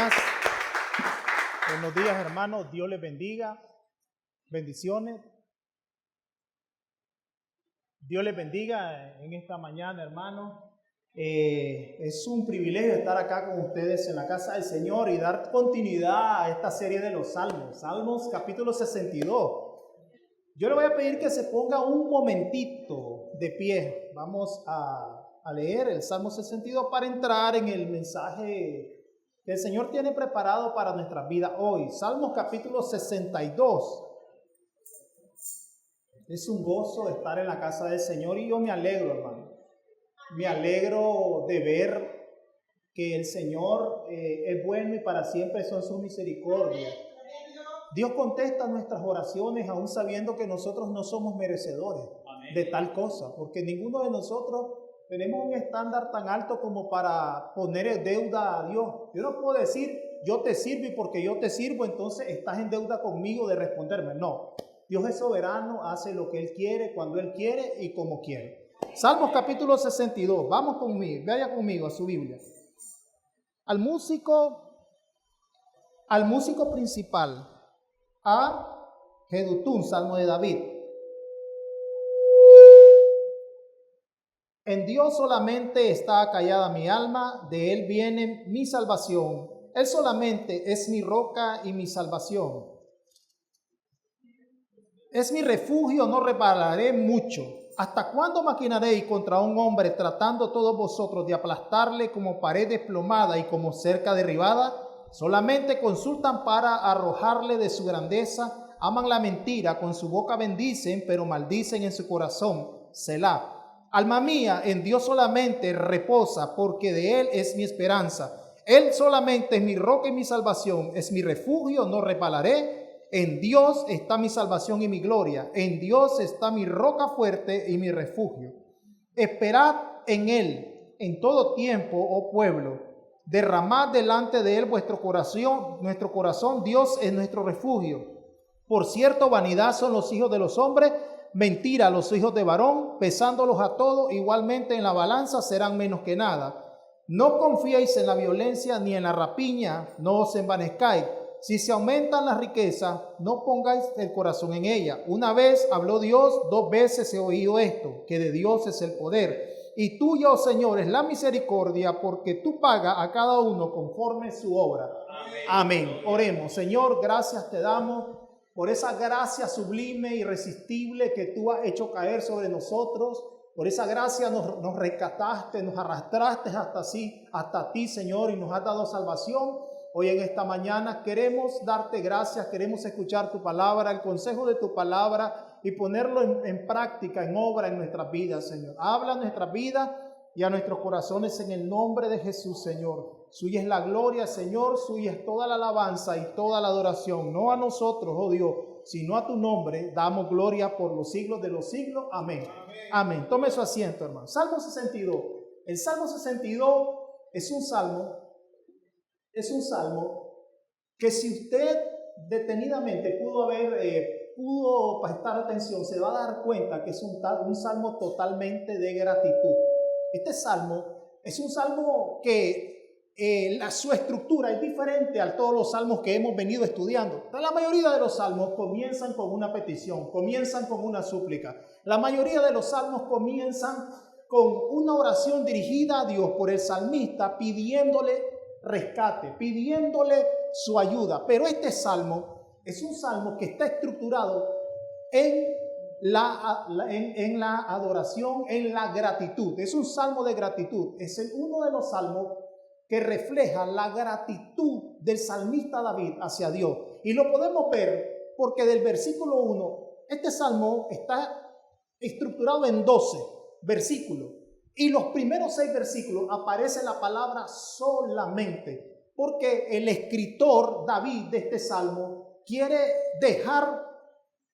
días. Buenos días, hermanos. Dios les bendiga. Bendiciones. Dios les bendiga en esta mañana, hermanos. Es un privilegio estar acá con ustedes en la casa del Señor y dar continuidad a esta serie de los Salmos. Salmos capítulo 62. Yo le voy a pedir que se ponga un momentito de pie. Vamos a leer el Salmo 62 para entrar en el mensaje que el Señor tiene preparado para nuestras vidas hoy. Salmos capítulo 62. Es un gozo estar en la casa del Señor y yo me alegro, hermano. Me alegro de ver que el Señor es bueno y para siempre son sus misericordias. Dios contesta nuestras oraciones aún sabiendo que nosotros no somos merecedores de tal cosa, porque ninguno de nosotros tenemos un estándar tan alto como para poner en deuda a Dios. Yo no puedo decir, yo te sirvo y porque yo te sirvo, entonces estás en deuda conmigo de responderme. No, Dios es soberano, hace lo que Él quiere, cuando Él quiere y como quiere. Salmos capítulo 62, vamos conmigo, vaya conmigo a su Biblia. Al músico principal, a Jedutún, Salmo de David. En Dios solamente está callada mi alma, de Él viene mi salvación. Él solamente es mi roca y mi salvación. Es mi refugio, no repararé mucho. ¿Hasta cuándo maquinaréis contra un hombre tratando todos vosotros de aplastarle como pared desplomada y como cerca derribada? Solamente consultan para arrojarle de su grandeza, aman la mentira, con su boca bendicen, pero maldicen en su corazón. Selah. Alma mía, en Dios solamente reposa, porque de Él es mi esperanza. Él solamente es mi roca y mi salvación, es mi refugio, no repalaré. En Dios está mi salvación y mi gloria. En Dios está mi roca fuerte y mi refugio. Esperad en Él en todo tiempo, oh pueblo. Derramad delante de Él vuestro corazón, nuestro corazón. Dios es nuestro refugio. Por cierto, vanidad son los hijos de los hombres, mentira los hijos de varón, pesándolos a todos igualmente en la balanza serán menos que nada. No confiéis en la violencia ni en la rapiña, no os envanezcáis. Si se aumentan las riquezas, no pongáis el corazón en ella. Una vez habló Dios, 2 veces he oído esto, que de Dios es el poder. Y tuya, oh Señor, es la misericordia, porque tú pagas a cada uno conforme su obra. Amén. Amén. Oremos. Señor, gracias te damos por esa gracia sublime, irresistible que tú has hecho caer sobre nosotros. Por esa gracia nos rescataste, nos arrastraste hasta ti, Señor, y nos has dado salvación. Hoy en esta mañana queremos darte gracias, queremos escuchar tu palabra, el consejo de tu palabra y ponerlo en práctica, en obra en nuestras vidas, Señor. Habla a nuestras vidas y a nuestros corazones en el nombre de Jesús, Señor. Suya es la gloria, Señor, suya es toda la alabanza y toda la adoración. No a nosotros, oh Dios, sino a tu nombre damos gloria por los siglos de los siglos. Amén. Amén. Amén. Tome su asiento, hermano. Salmo 62. El Salmo 62 es un salmo que si usted detenidamente pudo prestar atención, se va a dar cuenta que es un salmo totalmente de gratitud. Este salmo es un salmo que su estructura es diferente a todos los salmos que hemos venido estudiando. La mayoría de los salmos comienzan con una petición, comienzan con una súplica. La mayoría de los salmos comienzan con una oración dirigida a Dios por el salmista pidiéndole rescate, pidiéndole su ayuda. Pero este salmo es un salmo que está estructurado en la adoración, en la gratitud. Es un salmo de gratitud. Es uno de los salmos que refleja la gratitud del salmista David hacia Dios. Y lo podemos ver porque del versículo 1, este salmo está estructurado en 12 versículos. Y los primeros 6 versículos aparece la palabra solamente, porque el escritor David de este salmo quiere dejar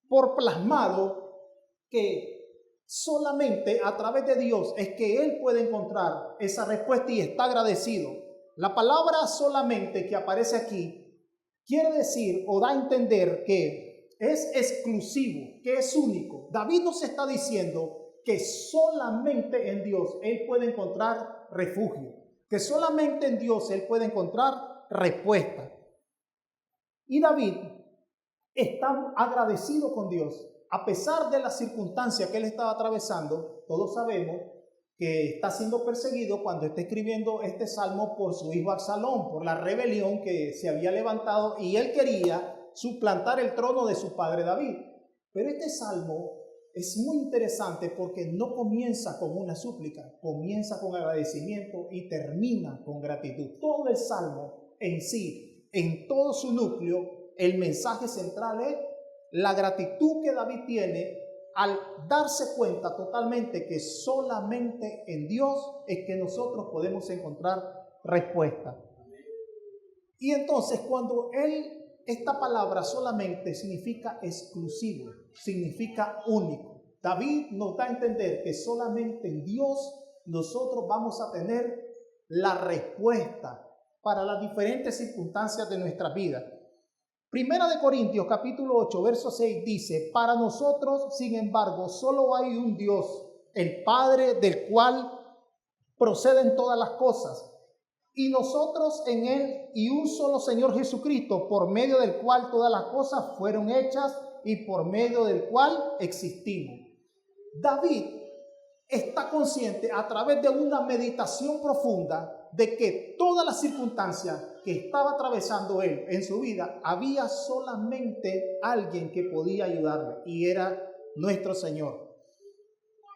por plasmado que solamente a través de Dios es que él puede encontrar esa respuesta y está agradecido. La palabra solamente que aparece aquí quiere decir o da a entender que es exclusivo, que es único. David nos está diciendo que solamente en Dios él puede encontrar refugio, que solamente en Dios él puede encontrar respuesta. Y David está agradecido con Dios. A pesar de las circunstancias que él estaba atravesando, todos sabemos que está siendo perseguido cuando está escribiendo este salmo por su hijo Absalón, por la rebelión que se había levantado y él quería suplantar el trono de su padre David. Pero este salmo es muy interesante porque no comienza con una súplica, comienza con agradecimiento y termina con gratitud. Todo el salmo en sí, en todo su núcleo, el mensaje central es la gratitud que David tiene al darse cuenta totalmente que solamente en Dios es que nosotros podemos encontrar respuesta. Y entonces cuando esta palabra solamente significa exclusivo, significa único. David nos da a entender que solamente en Dios nosotros vamos a tener la respuesta para las diferentes circunstancias de nuestra vida. Primera de Corintios capítulo 8 verso 6 dice: para nosotros, sin embargo, solo hay un Dios, el Padre, del cual proceden todas las cosas, y nosotros en Él, y un solo Señor Jesucristo, por medio del cual todas las cosas fueron hechas y por medio del cual existimos. David está consciente a través de una meditación profunda de que todas las circunstancias que estaba atravesando él en su vida, había solamente alguien que podía ayudarle y era nuestro Señor.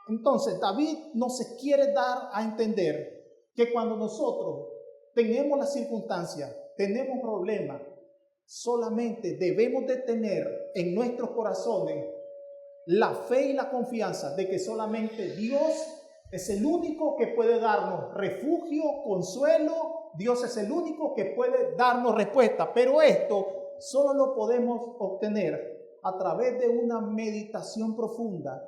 Entonces David nos quiere dar a entender que cuando nosotros tenemos las circunstancias, tenemos problemas, solamente debemos de tener en nuestros corazones la fe y la confianza de que solamente Dios es el único que puede darnos refugio, consuelo. Dios es el único que puede darnos respuesta. Pero esto solo lo podemos obtener a través de una meditación profunda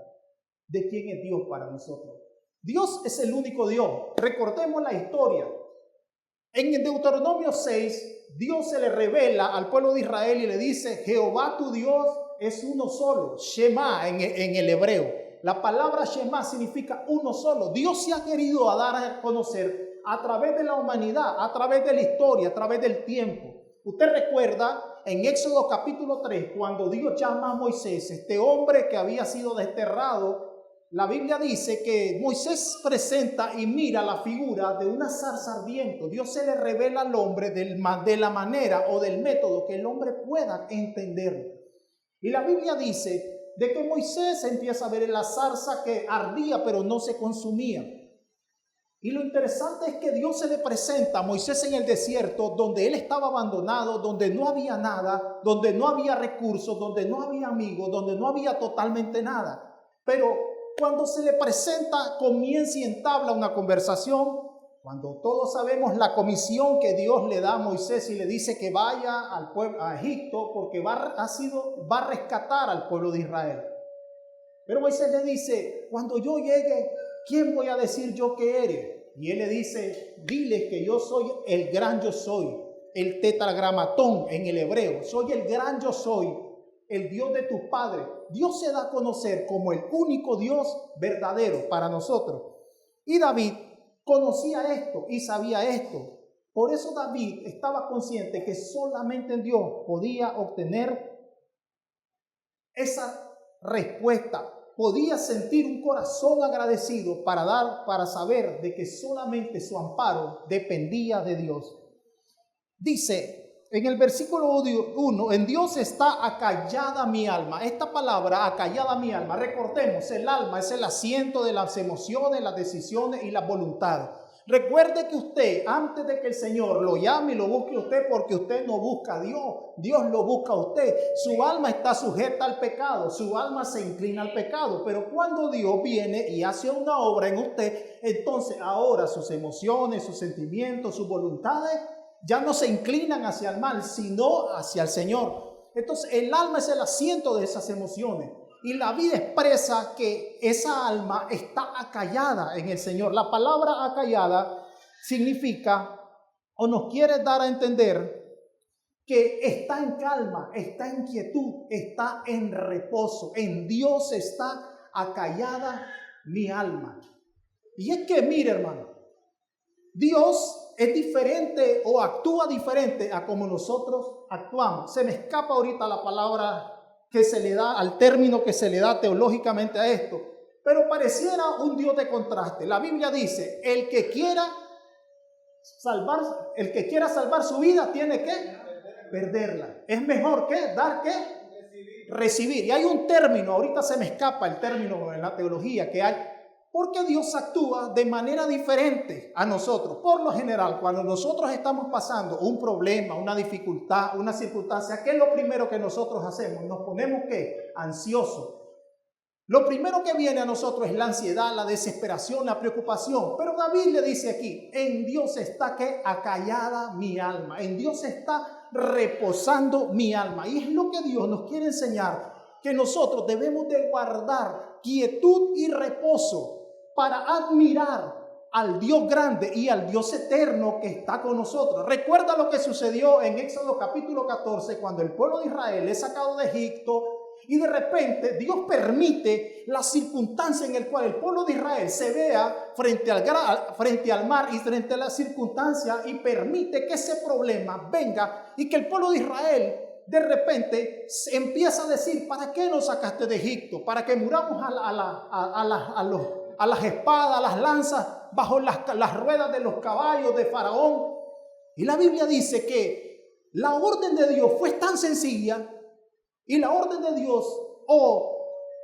de quién es Dios para nosotros. Dios es el único Dios. Recordemos la historia. En el Deuteronomio 6, Dios se le revela al pueblo de Israel y le dice: Jehová tu Dios es uno solo. Shema en el hebreo. La palabra Shema significa uno solo. Dios se ha querido dar a conocer a través de la humanidad, a través de la historia, a través del tiempo. Usted recuerda en Éxodo capítulo 3, cuando Dios llama a Moisés, este hombre que había sido desterrado. La Biblia dice que Moisés presenta y mira la figura de una zarza ardiente. Dios se le revela al hombre de la manera o del método que el hombre pueda entenderlo. Y la Biblia dice de que Moisés empieza a ver la zarza que ardía pero no se consumía. Y lo interesante es que Dios se le presenta a Moisés en el desierto, donde él estaba abandonado, donde no había nada, donde no había recursos, donde no había amigos, donde no había totalmente nada. Pero cuando se le presenta, comienza y entabla una conversación. Cuando todos sabemos la comisión que Dios le da a Moisés y le dice que vaya al pueblo, a Egipto, porque va a rescatar al pueblo de Israel. Pero Moisés le dice: cuando yo llegue, ¿quién voy a decir yo que eres? Y él le dice: dile que yo soy el gran yo soy, el tetragramatón en el hebreo. Soy el gran yo soy, el Dios de tus padres. Dios se da a conocer como el único Dios verdadero para nosotros. Y David conocía esto y sabía esto. Por eso David estaba consciente que solamente en Dios podía obtener esa respuesta. Podía sentir un corazón agradecido para saber de que solamente su amparo dependía de Dios. Dice en el versículo 1, en Dios está acallada mi alma. Esta palabra, acallada mi alma, recordemos, el alma es el asiento de las emociones, las decisiones y la voluntad. Recuerde que usted, antes de que el Señor lo llame y lo busque usted, porque usted no busca a Dios, Dios lo busca a usted. Su alma está sujeta al pecado, su alma se inclina al pecado, pero cuando Dios viene y hace una obra en usted, entonces ahora sus emociones, sus sentimientos, sus voluntades ya no se inclinan hacia el mal, sino hacia el Señor. Entonces el alma es el asiento de esas emociones. Y la vida expresa que esa alma está acallada en el Señor. La palabra acallada significa o nos quiere dar a entender que está en calma, está en quietud, está en reposo. En Dios está acallada mi alma. Y es que, mire, hermano, Dios es diferente o actúa diferente a como nosotros actuamos. Se me escapa ahorita la palabra que se le da, al término que se le da teológicamente a esto, pero pareciera un Dios de contraste. La Biblia dice, el que quiera salvar su vida tiene que perderla. Es mejor que dar que recibir. Y hay un término, ahorita se me escapa el término en la teología que hay, porque Dios actúa de manera diferente a nosotros. Por lo general, cuando nosotros estamos pasando un problema, una dificultad, una circunstancia, ¿qué es lo primero que nosotros hacemos? Nos ponemos ¿qué? Ansiosos. Lo primero que viene a nosotros es la ansiedad, la desesperación, la preocupación. Pero David le dice aquí, en Dios está que acallada mi alma. En Dios está reposando mi alma. Y es lo que Dios nos quiere enseñar, que nosotros debemos de guardar quietud y reposo para admirar al Dios grande y al Dios eterno que está con nosotros. Recuerda lo que sucedió en Éxodo capítulo 14, cuando el pueblo de Israel es sacado de Egipto y de repente Dios permite la circunstancia en la cual el pueblo de Israel se vea frente al mar y frente a la circunstancia, y permite que ese problema venga y que el pueblo de Israel de repente se empieza a decir, ¿para qué nos sacaste de Egipto? ¿Para que muramos a las espadas, a las lanzas, bajo las ruedas de los caballos de Faraón? Y la Biblia dice que la orden de Dios fue tan sencilla, y la orden de Dios o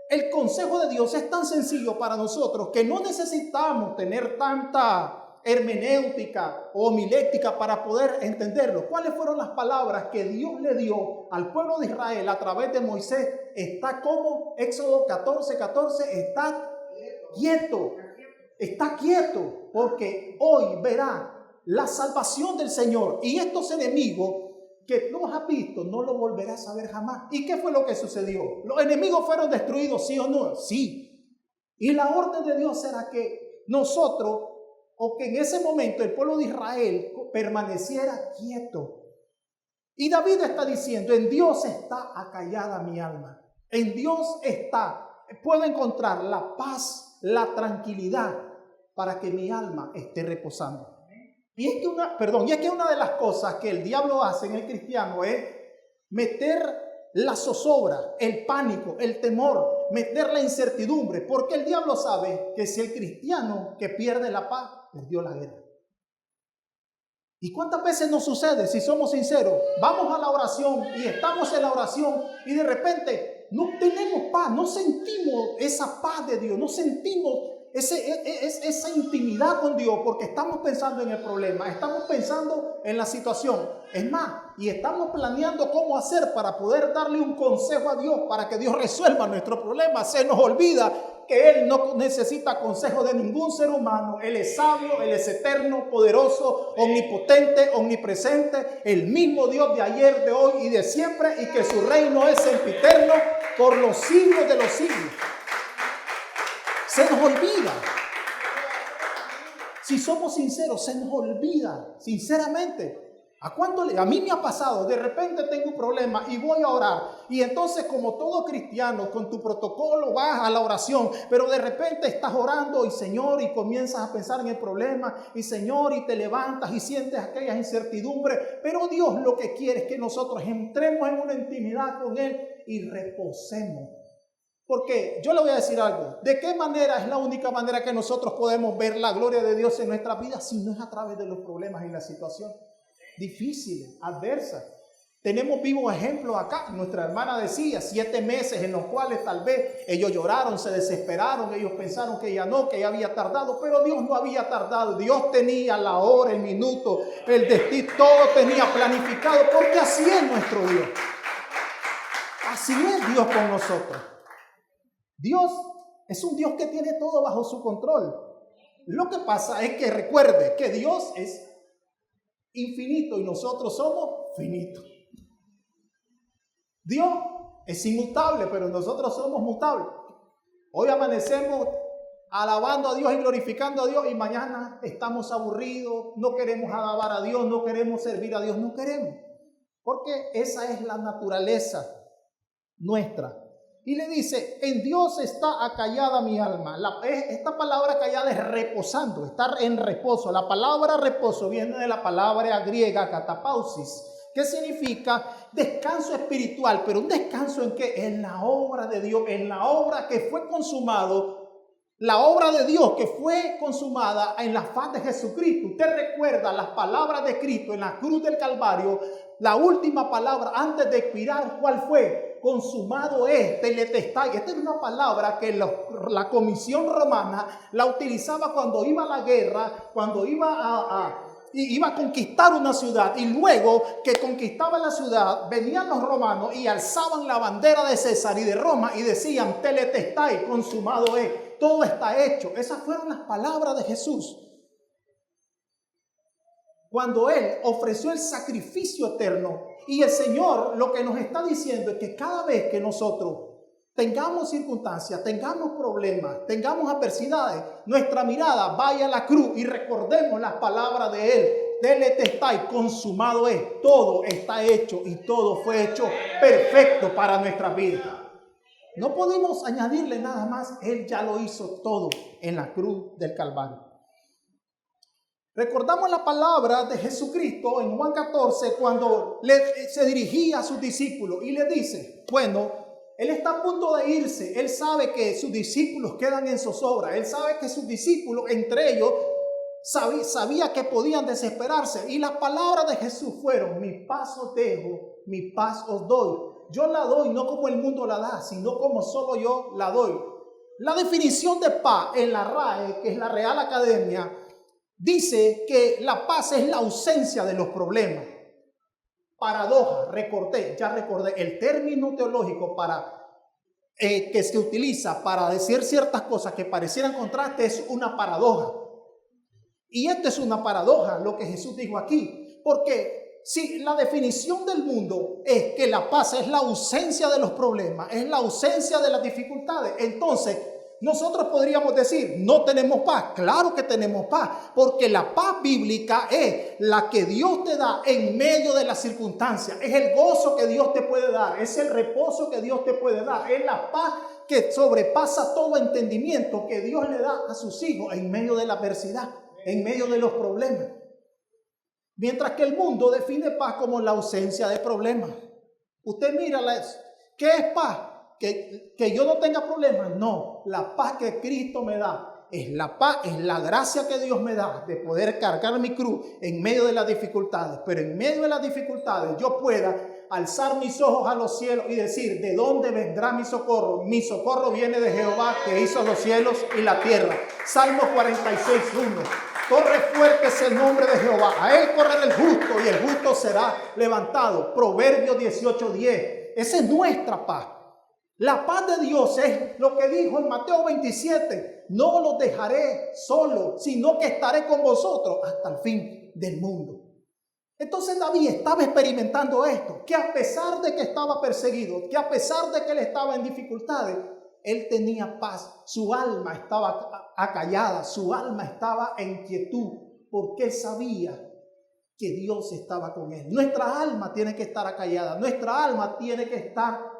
el consejo de Dios es tan sencillo para nosotros que no necesitamos tener tanta hermenéutica o homilética para poder entenderlo. ¿Cuáles fueron las palabras que Dios le dio al pueblo de Israel a través de Moisés? Está como Éxodo 14:14, está quieto, porque hoy verá la salvación del Señor, y estos enemigos que tú has visto no lo volverás a ver jamás. ¿Y qué fue lo que sucedió? ¿Los enemigos fueron destruidos, sí o no? Sí. Y la orden de Dios era que nosotros, o que en ese momento el pueblo de Israel permaneciera quieto. Y David está diciendo, en Dios está acallada mi alma. En Dios puedo encontrar la paz, la tranquilidad para que mi alma esté reposando. Y es que una de las cosas que el diablo hace en el cristiano es meter la zozobra, el pánico, el temor, meter la incertidumbre, porque el diablo sabe que si el cristiano que pierde la paz, perdió la guerra. ¿Y cuántas veces nos sucede, si somos sinceros? Vamos a la oración y estamos en la oración y de repente no tenemos paz, no sentimos esa paz de Dios, no sentimos esa intimidad con Dios, porque estamos pensando en el problema, estamos pensando en la situación. Es más, y estamos planeando cómo hacer para poder darle un consejo a Dios para que Dios resuelva nuestro problema. Se nos olvida que Él no necesita consejo de ningún ser humano. Él es sabio, Él es eterno, poderoso, omnipotente, omnipresente, el mismo Dios de ayer, de hoy y de siempre, y que su reino es sempiterno por los siglos de los siglos. Se nos olvida. Si somos sinceros, se nos olvida, sinceramente. A mí me ha pasado, de repente tengo un problema y voy a orar. Y entonces, como todo cristiano, con tu protocolo vas a la oración, pero de repente estás orando y Señor, y comienzas a pensar en el problema, y Señor, y te levantas y sientes aquellas incertidumbres. Pero Dios lo que quiere es que nosotros entremos en una intimidad con Él y reposemos. Porque yo le voy a decir algo, ¿de qué manera es la única manera que nosotros podemos ver la gloria de Dios en nuestra vida si no es a través de los problemas y la situación difíciles, adversas? Tenemos vivos ejemplos acá. Nuestra hermana decía 7 meses en los cuales tal vez ellos lloraron, se desesperaron, ellos pensaron que ya había tardado, pero Dios no había tardado. Dios tenía la hora, el minuto, el destino, todo tenía planificado, porque así es nuestro Dios. Así es Dios con nosotros. Dios es un Dios que tiene todo bajo su control. Lo que pasa es que recuerde que Dios es infinito y nosotros somos finitos. Dios es inmutable, pero nosotros somos mutables. Hoy amanecemos alabando a Dios y glorificando a Dios, y mañana estamos aburridos, no queremos alabar a Dios, no queremos servir a Dios, no queremos. Porque esa es la naturaleza nuestra. y le dice, en Dios está acallada mi alma. Esta palabra acallada es reposando, estar en reposo. La palabra reposo viene de la palabra griega katapausis, que significa descanso espiritual, pero un descanso en que en la obra de Dios, en la obra que fue consumado, la obra de Dios que fue consumada en la faz de Jesucristo. Usted recuerda las palabras de Cristo en la cruz del Calvario, la última palabra antes de expirar, ¿cuál fue? Consumado es, teletestai. Esta es una palabra que la Comisión Romana la utilizaba cuando iba a la guerra, cuando iba a conquistar una ciudad, y luego que conquistaba la ciudad, venían los romanos y alzaban la bandera de César y de Roma y decían, teletestai, consumado es, todo está hecho. Esas fueron las palabras de Jesús cuando Él ofreció el sacrificio eterno. Y el Señor lo que nos está diciendo es que cada vez que nosotros tengamos circunstancias, tengamos problemas, tengamos adversidades, nuestra mirada vaya a la cruz y recordemos las palabras de Él. Teletestai, consumado es, todo está hecho y todo fue hecho perfecto para nuestra vida. No podemos añadirle nada más, Él ya lo hizo todo en la cruz del Calvario. Recordamos la palabra de Jesucristo en Juan 14 cuando se dirigía a sus discípulos y le dice, bueno, Él está a punto de irse, Él sabe que sus discípulos quedan en zozobra, Él sabe que sus discípulos, entre ellos, sabía que podían desesperarse, y las palabras de Jesús fueron, mi paz os dejo, mi paz os doy. Yo la doy no como el mundo la da, sino como solo yo la doy. La definición de paz en la RAE, que es la Real Academia, dice que la paz es la ausencia de los problemas. Paradoja, ya recordé el término teológico que se utiliza para decir ciertas cosas que parecieran contraste, es una paradoja. Y esto es una paradoja, lo que Jesús dijo aquí, porque si la definición del mundo es que la paz es la ausencia de los problemas, es la ausencia de las dificultades, entonces nosotros podríamos decir, no tenemos paz. Claro que tenemos paz, porque la paz bíblica es la que Dios te da en medio de las circunstancias. Es el gozo que Dios te puede dar, es el reposo que Dios te puede dar, es la paz que sobrepasa todo entendimiento que Dios le da a sus hijos en medio de la adversidad, en medio de los problemas. Mientras que el mundo define paz como la ausencia de problemas. Usted mira, ¿qué es paz? Que yo no tenga problemas. No, la paz que Cristo me da es la paz, es la gracia que Dios me da de poder cargar mi cruz en medio de las dificultades. Pero en medio de las dificultades yo pueda alzar mis ojos a los cielos y decir, ¿de dónde vendrá mi socorro? Mi socorro viene de Jehová, que hizo los cielos y la tierra. Salmo 46:1. Corre fuerte es el nombre de Jehová. A él corre el justo y el justo será levantado. Proverbios 18:10. Esa es nuestra paz. La paz de Dios es lo que dijo en Mateo 27. No los dejaré solos, sino que estaré con vosotros hasta el fin del mundo. Entonces David estaba experimentando esto, que a pesar de que estaba perseguido, que a pesar de que él estaba en dificultades, él tenía paz. Su alma estaba acallada, su alma estaba en quietud, porque él sabía que Dios estaba con él. Nuestra alma tiene que estar acallada, nuestra alma tiene que estar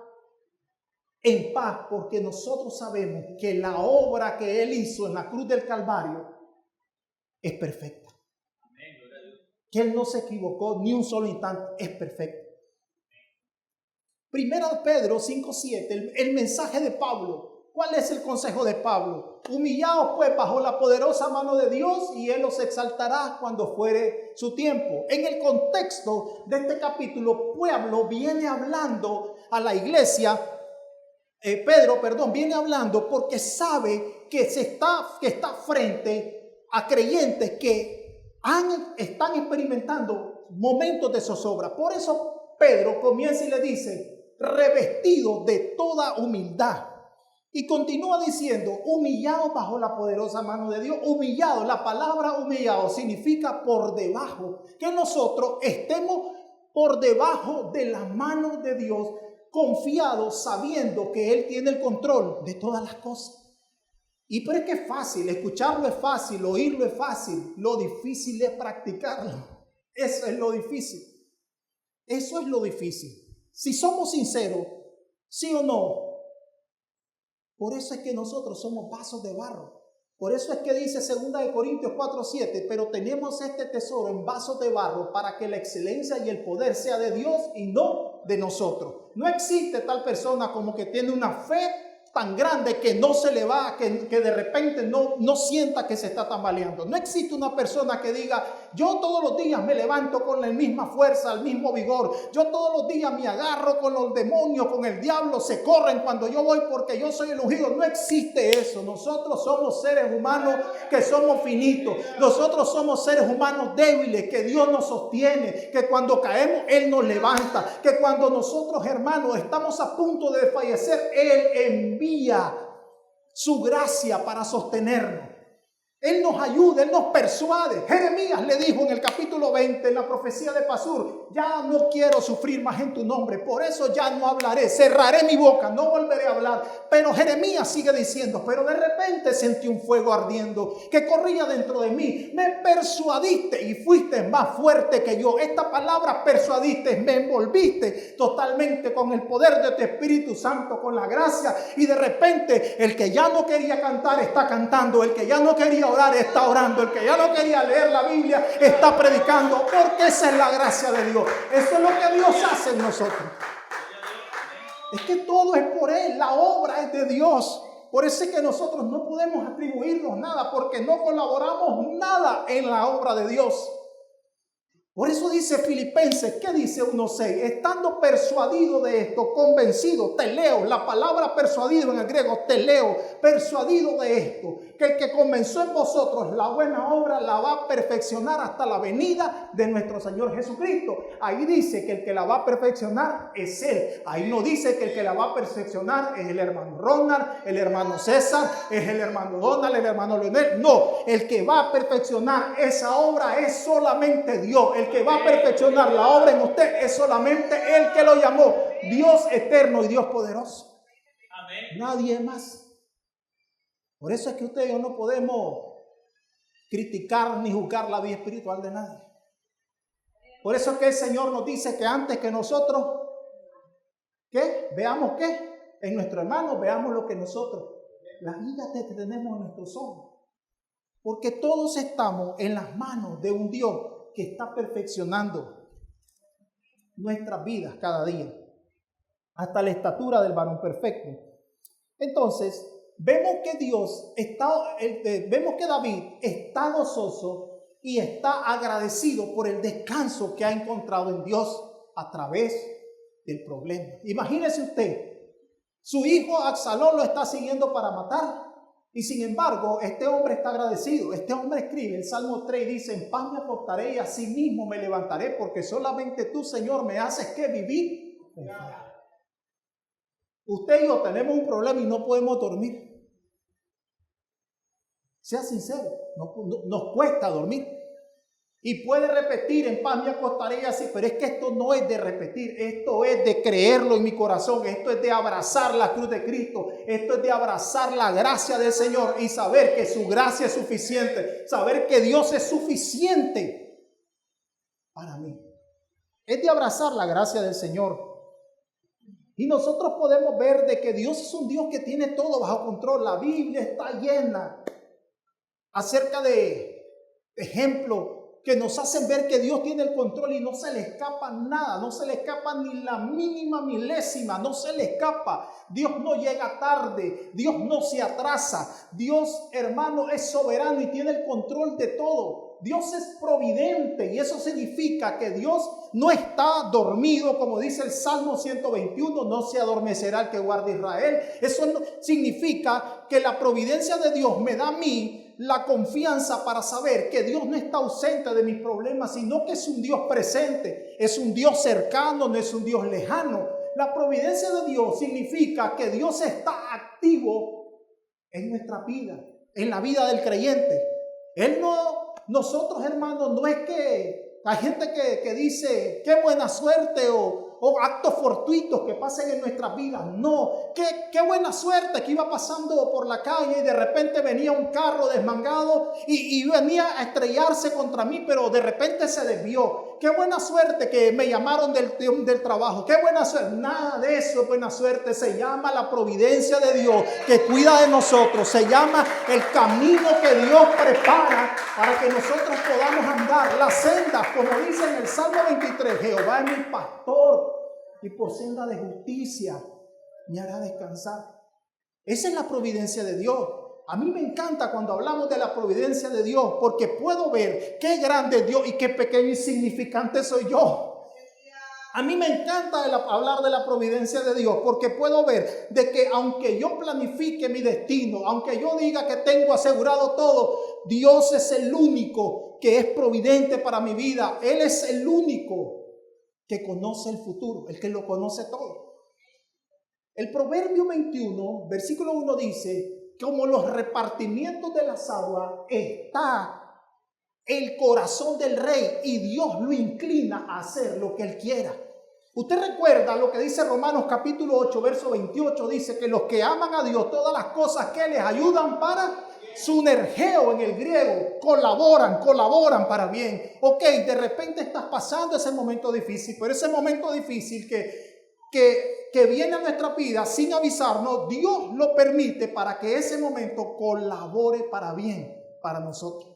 en paz, porque nosotros sabemos que la obra que Él hizo en la cruz del Calvario es perfecta. Que Él no se equivocó ni un solo instante, es perfecto. Primera de Pedro 5:7, el mensaje de Pablo. ¿Cuál es el consejo de Pablo? Humillaos pues bajo la poderosa mano de Dios y Él os exaltará cuando fuere su tiempo. En el contexto de este capítulo, Pablo viene hablando a la iglesia. Pedro viene hablando porque sabe que está frente a creyentes que están experimentando momentos de zozobra. Por eso Pedro comienza y le dice, revestido de toda humildad. Y continúa diciendo, humillado bajo la poderosa mano de Dios. Humillado, la palabra humillado significa por debajo. Que nosotros estemos por debajo de la mano de Dios, confiados, sabiendo que Él tiene el control de todas las cosas. Y pero es que es fácil, escucharlo es fácil, oírlo es fácil, lo difícil es practicarlo. Eso es lo difícil. Eso es lo difícil. Si somos sinceros, sí o no, Por eso es que nosotros somos vasos de barro. Por eso es que dice 2 Corintios 4:7, pero tenemos este tesoro en vasos de barro para que la excelencia y el poder sea de Dios y no de nosotros. No existe tal persona como que tiene una fe tan grande que no se le va, que de repente no sienta que se está tambaleando. No existe una persona que diga, yo todos los días me levanto con la misma fuerza, el mismo vigor. Yo todos los días me agarro con los demonios, con el diablo, se corren cuando yo voy porque yo soy el ungido. No existe eso. Nosotros somos seres humanos que somos finitos. Nosotros somos seres humanos débiles, que Dios nos sostiene, que cuando caemos Él nos levanta, que cuando nosotros, hermanos, estamos a punto de fallecer, Él envía su gracia para sostenernos. Él nos ayuda, Él nos persuade. Jeremías le dijo en el capítulo 20, en la profecía de Pasur, ya no quiero sufrir más en tu nombre, por eso ya no hablaré, cerraré mi boca, no volveré a hablar. Pero Jeremías sigue diciendo, pero de repente sentí un fuego ardiendo que corría dentro de mí. Me persuadiste y fuiste más fuerte que yo. Esta palabra persuadiste, me envolviste totalmente con el poder de tu Espíritu Santo, con la gracia. Y de repente el que ya no quería cantar está cantando, el que ya no quería orar está orando, el que ya no quería leer la Biblia está predicando, porque esa es la gracia de Dios. Eso es lo que Dios hace en nosotros. Es que todo es por Él, la obra es de Dios. Por eso es que nosotros no podemos atribuirnos nada, porque no colaboramos nada en la obra de Dios. Por eso dice Filipenses, ¿qué dice 1:6? Estando persuadido de esto, convencido, teleo, la palabra persuadido en el griego, teleo, persuadido de esto, que el que comenzó en vosotros la buena obra la va a perfeccionar hasta la venida de nuestro Señor Jesucristo. Ahí dice que el que la va a perfeccionar es Él. Ahí no dice que el que la va a perfeccionar es el hermano Ronald, el hermano César, es el hermano Donald, el hermano Leonel. No, el que va a perfeccionar esa obra es solamente Dios. El que va a perfeccionar la obra en usted es solamente el que lo llamó, Dios eterno y Dios poderoso. Amén. Nadie más. Por eso es que usted y yo no podemos criticar ni juzgar la vida espiritual de nadie. Por eso es que el Señor nos dice que antes que nosotros, ¿qué? Veamos qué. En nuestro hermano veamos lo que nosotros, las vidas que tenemos en nuestros ojos. Porque todos estamos en las manos de un Dios que está perfeccionando nuestras vidas cada día, hasta la estatura del varón perfecto. Entonces, vemos que David está gozoso y está agradecido por el descanso que ha encontrado en Dios a través del problema. Imagínese usted, su hijo Absalón lo está siguiendo para matar. Y sin embargo, este hombre está agradecido. Este hombre escribe el Salmo 3 y dice, en paz me acostaré y así mismo me levantaré, porque solamente tú, Señor, me haces que vivir. Usted y yo tenemos un problema y no podemos dormir. Sea sincero, nos cuesta dormir. Y puede repetir, en paz me acostaré y así, pero es que esto no es de repetir, esto es de creerlo en mi corazón, esto es de abrazar la cruz de Cristo, esto es de abrazar la gracia del Señor y saber que su gracia es suficiente, saber que Dios es suficiente para mí. Es de abrazar la gracia del Señor. Y nosotros podemos ver de que Dios es un Dios que tiene todo bajo control. La Biblia está llena acerca de ejemplos que nos hacen ver que Dios tiene el control y no se le escapa nada, no se le escapa ni la mínima milésima, no se le escapa. Dios no llega tarde, Dios no se atrasa. Dios, hermano, es soberano y tiene el control de todo. Dios es providente y eso significa que Dios no está dormido, como dice el Salmo 121, no se adormecerá el que guarda Israel. Eso no significa que la providencia de Dios me da a mí la confianza para saber que Dios no está ausente de mis problemas, sino que es un Dios presente, es un Dios cercano, no es un Dios lejano. La providencia de Dios significa que Dios está activo en nuestra vida, en la vida del creyente. Nosotros, hermanos, no es que hay gente que dice qué buena suerte o actos fortuitos que pasen en nuestras vidas. No, qué buena suerte que iba pasando por la calle y de repente venía un carro desmangado y venía a estrellarse contra mí, pero de repente se desvió. qué buena suerte que me llamaron del trabajo, qué buena suerte. Nada de eso es buena suerte. Se llama la providencia de Dios que cuida de nosotros. Se llama el camino que Dios prepara para que nosotros podamos andar las sendas, como dice en el Salmo 23, Jehová es mi pastor y por senda de justicia me hará descansar. Esa es la providencia de Dios. A mí me encanta cuando hablamos de la providencia de Dios, porque puedo ver qué grande es Dios y qué pequeño y insignificante soy yo. A mí me encanta hablar de la providencia de Dios, porque puedo ver de que aunque yo planifique mi destino, aunque yo diga que tengo asegurado todo, Dios es el único que es providente para mi vida. Él es el único que conoce el futuro, el que lo conoce todo. El Proverbio 21, versículo 1 dice: como los repartimientos de las aguas está el corazón del rey y Dios lo inclina a hacer lo que él quiera. Usted recuerda lo que dice Romanos capítulo 8, verso 28, dice que los que aman a Dios, todas las cosas que les ayudan para sunergeo en el griego, colaboran para bien. Ok, de repente estás pasando ese momento difícil, pero ese momento difícil que viene a nuestra vida sin avisarnos, Dios lo permite para que ese momento colabore para bien para nosotros.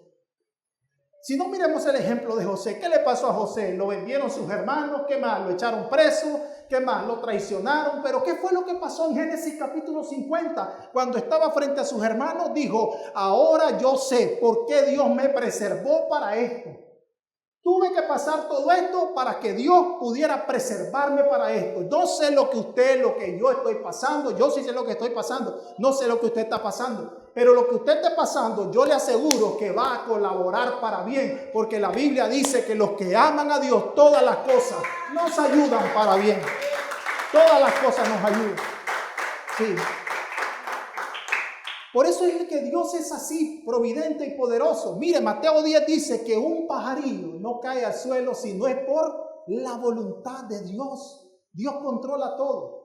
Si no, miremos el ejemplo de José. ¿Qué le pasó a José? Lo vendieron sus hermanos, ¿qué más? Lo echaron preso, ¿qué más? Lo traicionaron. Pero ¿qué fue lo que pasó en Génesis capítulo 50? Cuando estaba frente a sus hermanos, dijo: ahora yo sé por qué Dios me preservó para esto. Tuve que pasar todo esto para que Dios pudiera preservarme para esto. No sé lo que yo estoy pasando. Yo sí sé lo que estoy pasando. No sé lo que usted está pasando. Pero lo que usted esté pasando, yo le aseguro que va a colaborar para bien. Porque la Biblia dice que los que aman a Dios, todas las cosas nos ayudan para bien. Todas las cosas nos ayudan. Sí. Por eso es que Dios es así, providente y poderoso. Mire, Mateo 10 dice que un pajarillo no cae al suelo si no es por la voluntad de Dios. Dios controla todo.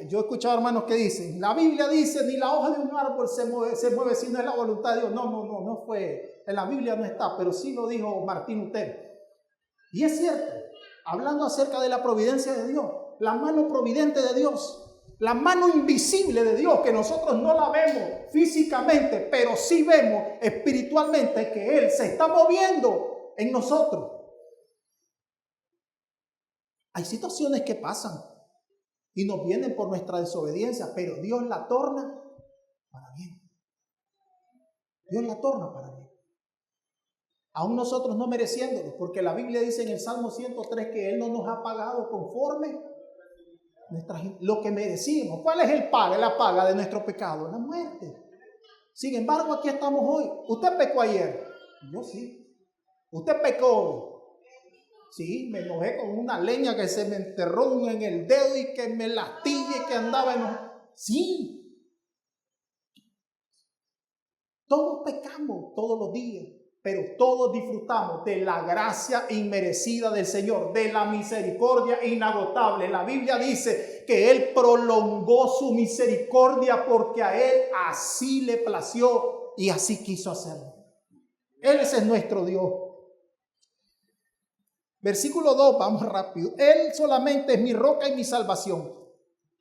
Yo he escuchado hermanos que dicen, la Biblia dice, ni la hoja de un árbol se mueve si no es la voluntad de Dios. No fue. En la Biblia no está, pero sí lo dijo Martín Lutero. Y es cierto, hablando acerca de la providencia de Dios, la mano providente de Dios. La mano invisible de Dios, que nosotros no la vemos físicamente, pero sí vemos espiritualmente que Él se está moviendo en nosotros. Hay situaciones que pasan y nos vienen por nuestra desobediencia, pero Dios la torna para bien. Dios la torna para bien. Aún nosotros no mereciéndolo, porque la Biblia dice en el Salmo 103 que Él no nos ha pagado conforme lo que merecimos. ¿Cuál es la paga de nuestro pecado? La muerte. Sin embargo, aquí estamos hoy. ¿Usted pecó ayer? Yo sí. ¿Usted pecó hoy? Sí, me enojé con una leña que se me enterró en el dedo y que me lastilla y que andaba enojado. Sí. Todos pecamos todos los días. Pero todos disfrutamos de la gracia inmerecida del Señor, de la misericordia inagotable. La Biblia dice que Él prolongó su misericordia porque a Él así le plació y así quiso hacerlo. Él es nuestro Dios. Versículo 2, vamos rápido. Él solamente es mi roca y mi salvación.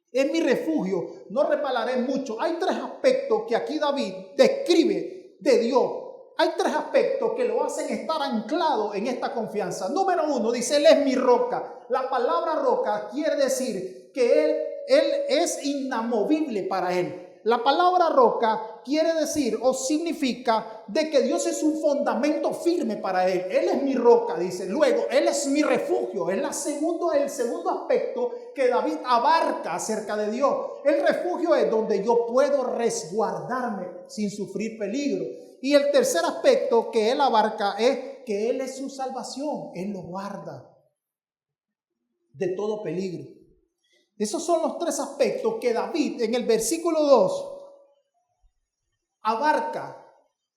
Es mi refugio, no repalaré mucho. Hay tres aspectos que aquí David describe de Dios. Hay tres aspectos que lo hacen estar anclado en esta confianza. Número 1, dice, Él es mi roca. La palabra roca quiere decir que Él es inamovible para Él. La palabra roca quiere decir o significa de que Dios es un fundamento firme para Él. Él es mi roca, dice. Luego, Él es mi refugio. Es el segundo aspecto que David abarca acerca de Dios. El refugio es donde yo puedo resguardarme sin sufrir peligro. Y el tercer aspecto que Él abarca es que Él es su salvación. Él lo guarda de todo peligro. Esos son los tres aspectos que David en el versículo 2 abarca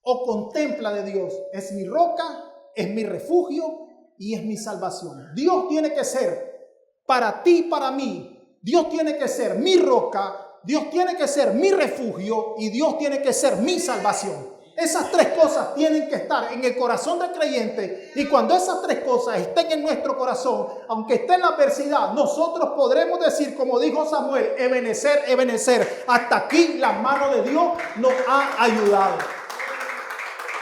o contempla de Dios. Es mi roca, es mi refugio y es mi salvación. Dios tiene que ser para ti y para mí. Dios tiene que ser mi roca, Dios tiene que ser mi refugio y Dios tiene que ser mi salvación. Esas tres cosas tienen que estar en el corazón del creyente, y cuando esas tres cosas estén en nuestro corazón, aunque esté en la adversidad, nosotros podremos decir, como dijo Samuel, Ebenezer, Ebenezer, hasta aquí la mano de Dios nos ha ayudado.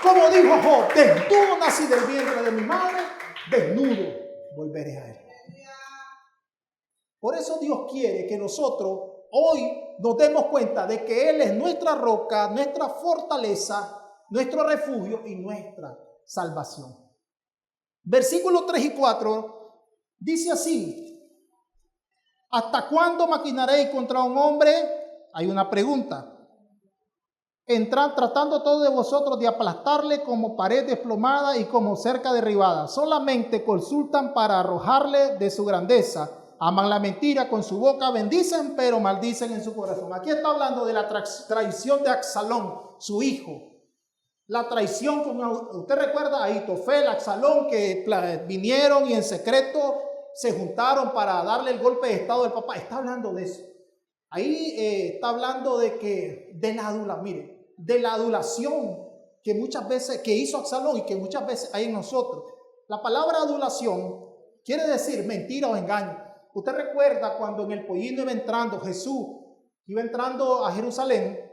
Como dijo Job, desnudo nací del vientre de mi madre, desnudo volveré a él. Por eso Dios quiere que nosotros hoy nos demos cuenta de que Él es nuestra roca, nuestra fortaleza, nuestro refugio y nuestra salvación. Versículos 3 y 4 dice así: ¿hasta cuándo maquinaréis contra un hombre? Hay una pregunta. Tratando todos de vosotros de aplastarle como pared desplomada y como cerca derribada. Solamente consultan para arrojarle de su grandeza. Aman la mentira con su boca, bendicen, pero maldicen en su corazón. Aquí está hablando de la traición de Absalón, su hijo. La traición, usted recuerda a Ahitofel, Absalón, que vinieron y en secreto se juntaron para darle el golpe de estado del papá. Está hablando de eso. Ahí está hablando de la adulación que muchas veces, que hizo Absalón y que muchas veces hay en nosotros. La palabra adulación quiere decir mentira o engaño. Usted recuerda cuando en el pollino iba entrando Jesús, iba entrando a Jerusalén,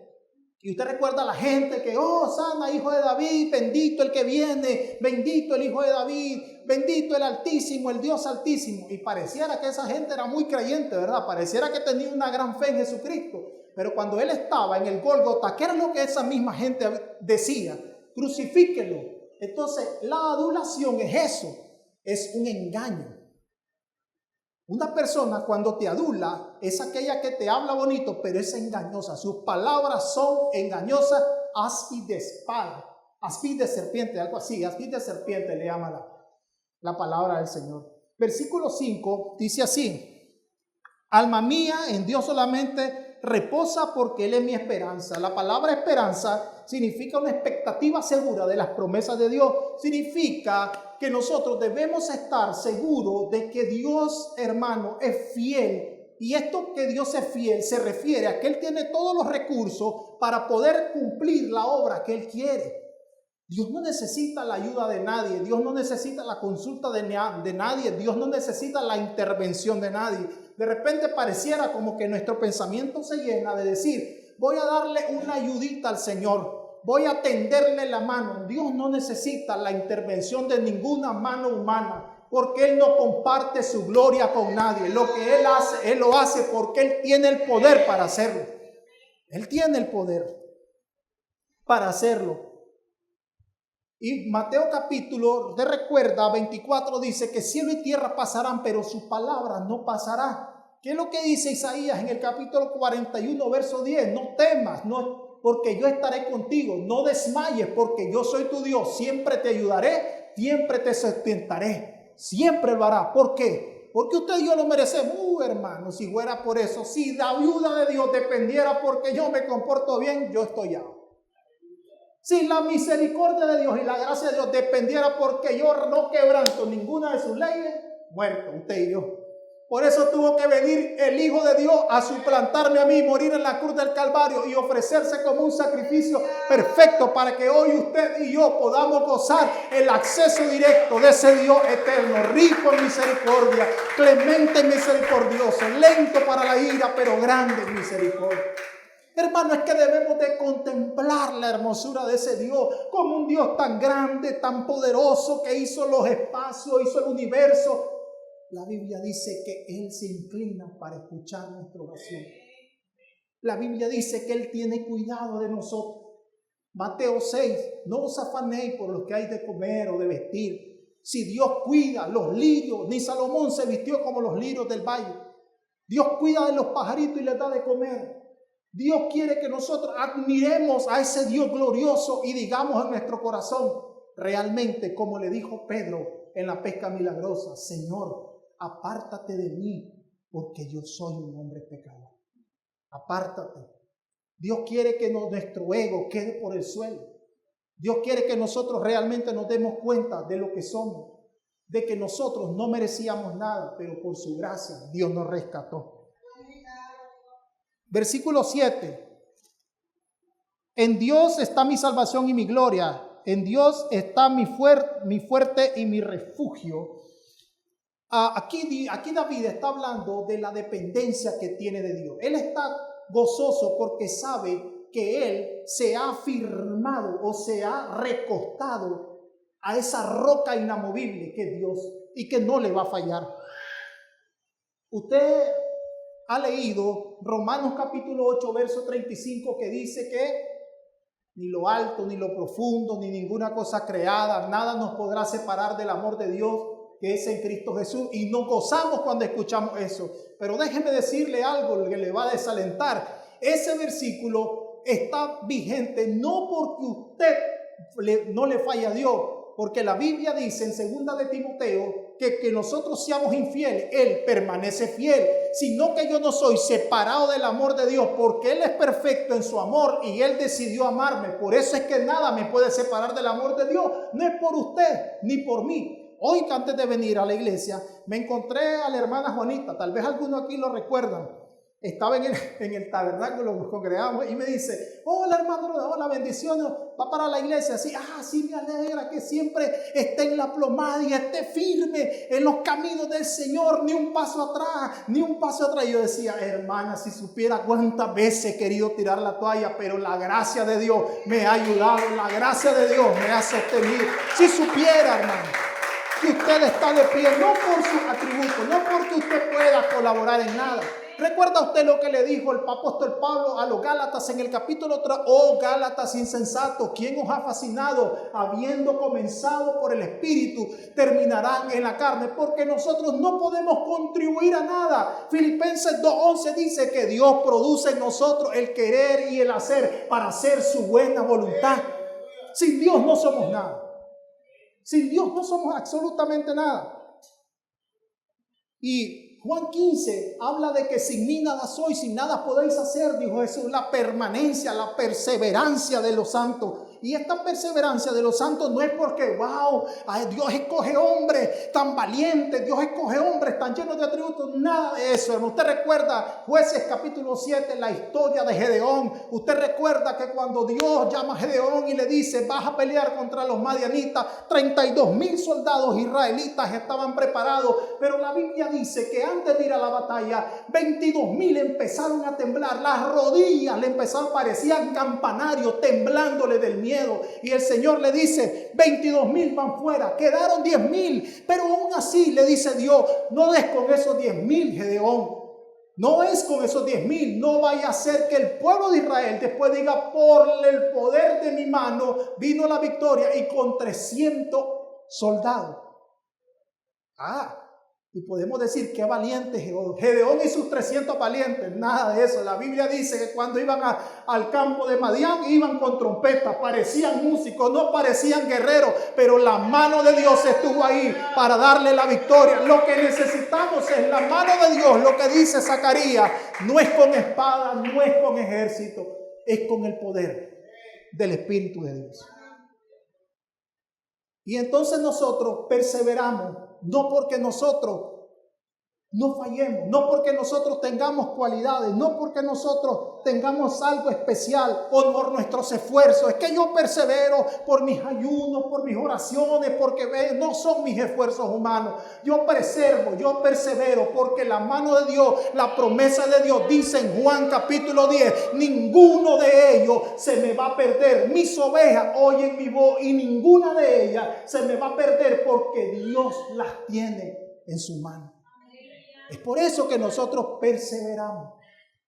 y usted recuerda a la gente que, oh, sana, hijo de David, bendito el que viene, bendito el hijo de David, bendito el Altísimo, el Dios Altísimo. Y pareciera que esa gente era muy creyente, ¿verdad? Pareciera que tenía una gran fe en Jesucristo. Pero cuando él estaba en el Gólgota, ¿qué era lo que esa misma gente decía? Crucifíquelo. Entonces, la adulación es eso, es un engaño. Una persona cuando te adula es aquella que te habla bonito, pero es engañosa. Sus palabras son engañosas, áspid de espada, áspid de serpiente, algo así, áspid de serpiente le llama la palabra del Señor. Versículo 5 dice así: alma mía, en Dios solamente reposa, porque Él es mi esperanza. La palabra esperanza significa una expectativa segura de las promesas de Dios. Significa que nosotros debemos estar seguros de que Dios, hermano, es fiel. Y esto que Dios es fiel se refiere a que Él tiene todos los recursos para poder cumplir la obra que Él quiere. Dios no necesita la ayuda de nadie. Dios no necesita la consulta de nadie. Dios no necesita la intervención de nadie. De repente pareciera como que nuestro pensamiento se llena de decir, voy a darle una ayudita al Señor. Voy a tenderle la mano. Dios no necesita la intervención de ninguna mano humana, porque Él no comparte su gloria con nadie. Lo que Él hace, Él lo hace porque Él tiene el poder para hacerlo. Él tiene el poder para hacerlo. Y Mateo capítulo, te recuerda, 24 dice que cielo y tierra pasarán, pero su palabra no pasará. ¿Qué es lo que dice Isaías en el capítulo 41, verso 10? No temas, porque yo estaré contigo. No desmayes, porque yo soy tu Dios. Siempre te ayudaré, siempre te sustentaré. Siempre lo hará. ¿Por qué? Porque usted y yo lo merecemos. Hermano, si fuera por eso, si la ayuda de Dios dependiera porque yo me comporto bien, yo estoy ya. Si la misericordia de Dios y la gracia de Dios dependiera porque yo no quebranto ninguna de sus leyes, muerto usted y yo. Por eso tuvo que venir el Hijo de Dios a suplantarme a mí, morir en la cruz del Calvario y ofrecerse como un sacrificio perfecto para que hoy usted y yo podamos gozar el acceso directo de ese Dios eterno, rico en misericordia, clemente en misericordioso, lento para la ira, pero grande en misericordia. Hermano, es que debemos de contemplar la hermosura de ese Dios como un Dios tan grande, tan poderoso, que hizo los espacios, hizo el universo. La Biblia dice que Él se inclina para escuchar nuestra oración. La Biblia dice que Él tiene cuidado de nosotros. Mateo 6, no os afanéis por lo que hay de comer o de vestir. Si Dios cuida los lirios, ni Salomón se vistió como los lirios del valle. Dios cuida de los pajaritos y les da de comer. Dios quiere que nosotros admiremos a ese Dios glorioso y digamos en nuestro corazón, realmente, como le dijo Pedro en la pesca milagrosa: Señor, apártate de mí, porque yo soy un hombre pecador. Apártate. Dios quiere que nuestro ego quede por el suelo. Dios quiere que nosotros realmente nos demos cuenta de lo que somos, de que nosotros no merecíamos nada, pero por su gracia Dios nos rescató. Versículo 7. En Dios está mi salvación y mi gloria. En Dios está mi fuerte y mi refugio. Aquí David está hablando de la dependencia que tiene de Dios. Él está gozoso porque sabe que él se ha afirmado o se ha recostado a esa roca inamovible que es Dios y que no le va a fallar. Usted ha leído Romanos capítulo 8, verso 35, que dice que ni lo alto, ni lo profundo, ni ninguna cosa creada, nada nos podrá separar del amor de Dios que es en Cristo Jesús. Y nos gozamos cuando escuchamos eso. Pero déjeme decirle algo que le va a desalentar. Ese versículo está vigente no porque usted no le falla a Dios, porque la Biblia dice en 2 de Timoteo que nosotros seamos infieles, Él permanece fiel, sino que yo no soy separado del amor de Dios, porque Él es perfecto en su amor y Él decidió amarme. Por eso es que nada me puede separar del amor de Dios, no es por usted ni por mí. Hoy, antes de venir a la iglesia, me encontré a la hermana Juanita, tal vez algunos aquí lo recuerdan. Estaba en el tabernáculo, nos congregamos y me dice: hola hermano, hola, bendiciones, va para la iglesia. Así, sí, me alegra que siempre esté en la plomada y esté firme en los caminos del Señor, ni un paso atrás, ni un paso atrás. Y yo decía: hermana, si supiera cuántas veces he querido tirar la toalla, pero la gracia de Dios me ha ayudado, la gracia de Dios me ha sostenido. Si supiera, hermano, que usted está de pie, no por sus atributos, no porque usted pueda colaborar en nada. ¿Recuerda usted lo que le dijo el apóstol Pablo a los Gálatas en el capítulo 3? Oh Gálatas insensatos, ¿quién os ha fascinado? Habiendo comenzado por el Espíritu, terminarán en la carne, porque nosotros no podemos contribuir a nada. Filipenses 2:11 dice que Dios produce en nosotros el querer y el hacer para hacer su buena voluntad. Sin Dios no somos nada. Sin Dios no somos absolutamente nada. Y Juan 15 habla de que sin mí nada soy, sin nada podéis hacer, dijo Jesús. La permanencia, la perseverancia de los santos. Y esta perseverancia de los santos no es porque, Dios escoge hombres tan valientes, Dios escoge hombres tan llenos de atributos, nada de eso. Usted recuerda Jueces capítulo 7, la historia de Gedeón. Usted recuerda que cuando Dios llama a Gedeón y le dice: vas a pelear contra los madianitas, 32,000 soldados israelitas estaban preparados, pero la Biblia dice que antes de ir a la batalla, 22,000 empezaron a temblar, las rodillas le empezaron, parecían campanarios, temblándole del miedo. Y el Señor le dice: 22,000 van fuera, quedaron 10,000, pero aún así le dice Dios: no des con esos 10,000, Gedeón, no es con esos 10,000, no vaya a ser que el pueblo de Israel después diga: por el poder de mi mano vino la victoria, y con 300 soldados. Y podemos decir: qué valiente Gedeón y sus 300 valientes. Nada de eso. La Biblia dice que cuando iban al campo de Madián, iban con trompetas, parecían músicos, no parecían guerreros, pero la mano de Dios estuvo ahí para darle la victoria. Lo que necesitamos es la mano de Dios. Lo que dice Zacarías: no es con espada, no es con ejército, es con el poder del Espíritu de Dios. Y entonces nosotros perseveramos, no porque nosotros no fallemos, no porque nosotros tengamos cualidades, no porque nosotros tengamos algo especial o por nuestros esfuerzos. Es que yo persevero por mis ayunos, por mis oraciones, porque no son mis esfuerzos humanos. Yo persevero porque la mano de Dios, la promesa de Dios dice en Juan capítulo 10: ninguno de ellos se me va a perder. Mis ovejas oyen mi voz y ninguna de ellas se me va a perder, porque Dios las tiene en su mano. Es por eso que nosotros perseveramos.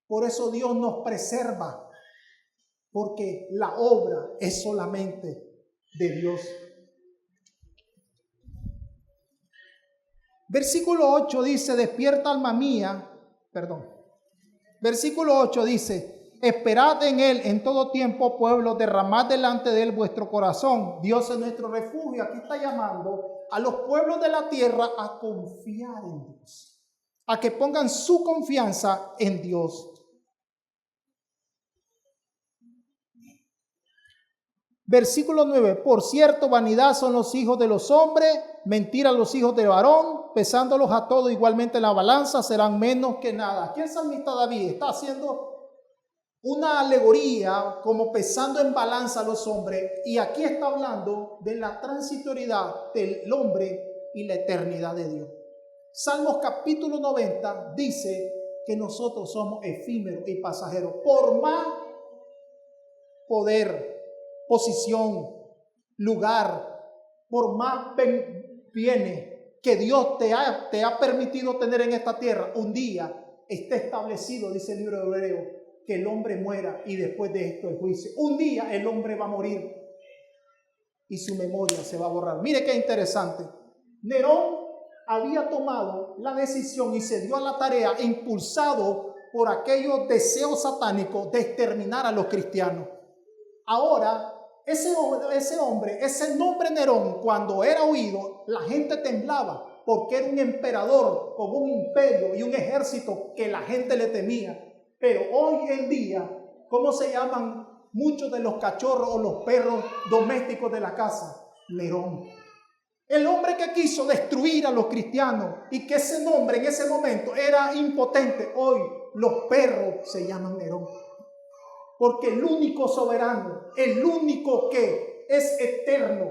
Por eso Dios nos preserva. Porque la obra es solamente de Dios. Versículo 8 dice: despierta alma mía. Versículo 8 dice: esperad en Él en todo tiempo, pueblo, derramad delante de Él vuestro corazón. Dios es nuestro refugio. Aquí está llamando a los pueblos de la tierra a confiar en Dios, a que pongan su confianza en Dios. Versículo 9: por cierto, vanidad son los hijos de los hombres, mentira los hijos del varón, pesándolos a todos igualmente en la balanza, serán menos que nada. Aquí el salmista David está haciendo una alegoría como pesando en balanza a los hombres, y aquí está hablando de la transitoriedad del hombre y la eternidad de Dios. Salmos capítulo 90 dice que nosotros somos efímeros y pasajeros. Por más poder, posición, lugar, por más bienes que Dios te ha permitido tener en esta tierra, un día está establecido, dice el libro de Hebreos, que el hombre muera y después de esto el juicio. Un día el hombre va a morir y su memoria se va a borrar. Mire qué interesante. Nerón había tomado la decisión y se dio a la tarea, impulsado por aquellos deseos satánicos de exterminar a los cristianos. Ahora, ese hombre, ese nombre Nerón, cuando era oído, la gente temblaba porque era un emperador con un imperio y un ejército que la gente le temía. Pero hoy en día, ¿cómo se llaman muchos de los cachorros o los perros domésticos de la casa? Nerón. El hombre que quiso destruir a los cristianos y que ese nombre en ese momento era impotente. Hoy los perros se llaman Nerón. Porque el único soberano, el único que es eterno,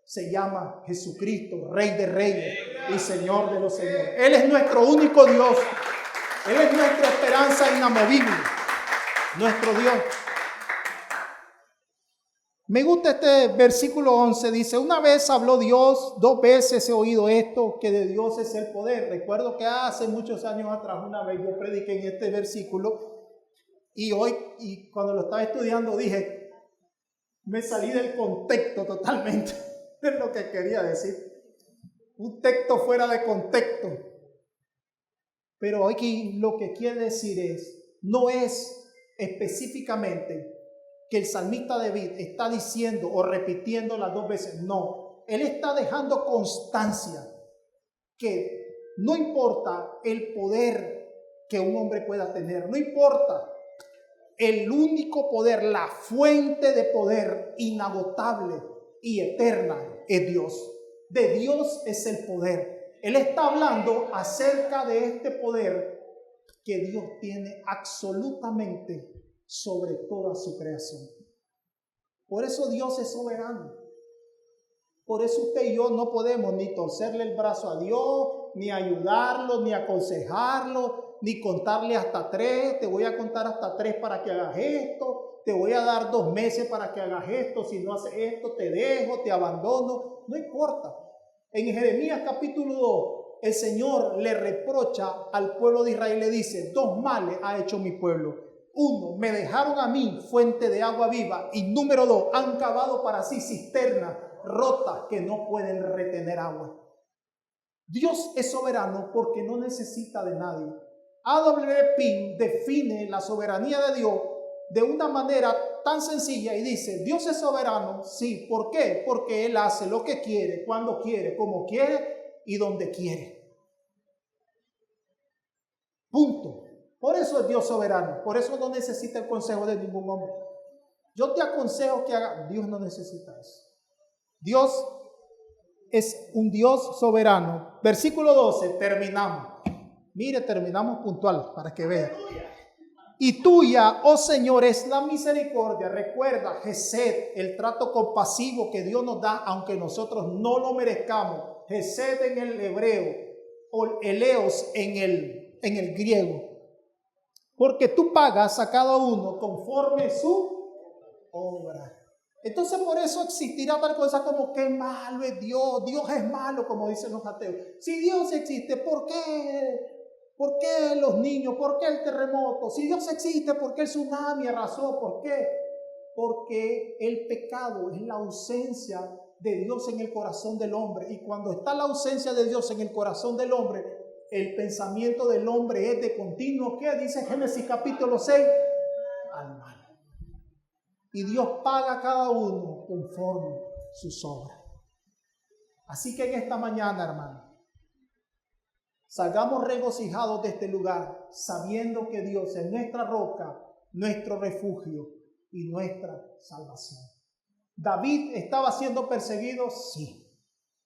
se llama Jesucristo, Rey de Reyes y Señor de los Señores. Él es nuestro único Dios. Él es nuestra esperanza inamovible, nuestro Dios. Me gusta este versículo 11, dice, una vez habló Dios, 2 veces he oído esto, que de Dios es el poder. Recuerdo que hace muchos años atrás, una vez yo prediqué en este versículo, y hoy, y cuando lo estaba estudiando, dije, me salí del contexto totalmente de lo que quería decir. Un texto fuera de contexto. Pero aquí lo que quiere decir no es específicamente que el salmista David está diciendo o repitiendo las 2 veces. No, él está dejando constancia que no importa el poder que un hombre pueda tener, no importa el único poder, la fuente de poder inagotable y eterna es Dios. De Dios es el poder. Él está hablando acerca de este poder que Dios tiene absolutamente sobre toda su creación. Por eso Dios es soberano. Por eso usted y yo no podemos ni torcerle el brazo a Dios, ni ayudarlo, ni aconsejarlo, ni contarle hasta 3. Te voy a contar hasta 3 para que hagas esto. Te voy a dar 2 meses para que hagas esto. Si no haces esto, te dejo, te abandono. No importa. En Jeremías capítulo 2, el Señor le reprocha al pueblo de Israel, le dice, 2 males ha hecho mi pueblo. 1, me dejaron a mí fuente de agua viva. Y número 2, han cavado para sí cisternas rotas que no pueden retener agua. Dios es soberano porque no necesita de nadie. A.W. Pink define la soberanía de Dios de una manera tan sencilla y dice, Dios es soberano, sí. ¿Por qué? Porque Él hace lo que quiere, cuando quiere, como quiere y donde quiere. Punto. Por eso es Dios soberano. Por eso no necesita el consejo de ningún hombre. Yo te aconsejo que haga. Dios no necesita eso. Dios es un Dios soberano. Versículo 12, terminamos. Mire, terminamos puntual para que vean. Y tuya, oh Señor, es la misericordia. Recuerda, Gesed, el trato compasivo que Dios nos da, aunque nosotros no lo merezcamos. Gesed en el hebreo, o eleos en el griego. Porque tú pagas a cada uno conforme su obra. Entonces por eso existirá tal cosa como que malo es Dios. Dios es malo, como dicen los ateos. Si Dios existe, ¿por qué? ¿Por qué los niños? ¿Por qué el terremoto? Si Dios existe, ¿por qué el tsunami arrasó? ¿Por qué? Porque el pecado es la ausencia de Dios en el corazón del hombre. Y cuando está la ausencia de Dios en el corazón del hombre, el pensamiento del hombre es de continuo. ¿Qué dice Génesis capítulo 6? Al mal. Y Dios paga a cada uno conforme sus obras. Así que en esta mañana, hermano, salgamos regocijados de este lugar, sabiendo que Dios es nuestra roca, nuestro refugio y nuestra salvación. ¿David estaba siendo perseguido? Sí.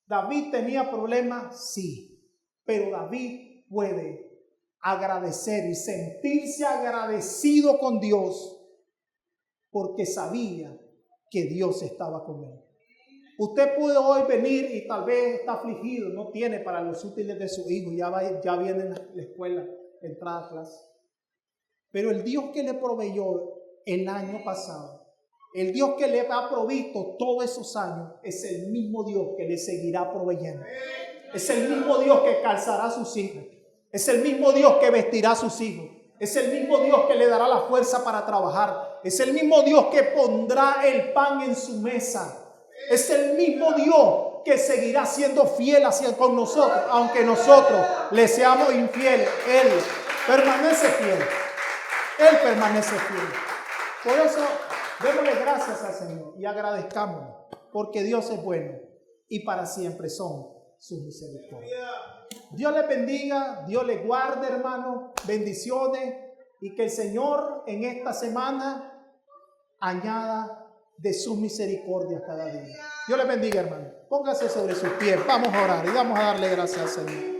¿David tenía problemas? Sí. Pero David puede agradecer y sentirse agradecido con Dios porque sabía que Dios estaba con él. Usted puede hoy venir y tal vez está afligido, no tiene para los útiles de su hijo, ya viene en la escuela, entrada a clase. Pero el Dios que le proveyó el año pasado, el Dios que le ha provisto todos esos años, es el mismo Dios que le seguirá proveyendo. Es el mismo Dios que calzará a sus hijos. Es el mismo Dios que vestirá a sus hijos. Es el mismo Dios que le dará la fuerza para trabajar. Es el mismo Dios que pondrá el pan en su mesa. Es el mismo Dios que seguirá siendo fiel hacia con nosotros, aunque nosotros le seamos infieles. Él permanece fiel. Él permanece fiel. Por eso, démosle gracias al Señor y agradezcámosle, porque Dios es bueno y para siempre son sus misericordias. Dios les bendiga, Dios les guarde, hermano, bendiciones, y que el Señor en esta semana añada de sus misericordias cada día. Dios les bendiga, hermano. Póngase sobre sus pies, vamos a orar y vamos a darle gracias al Señor.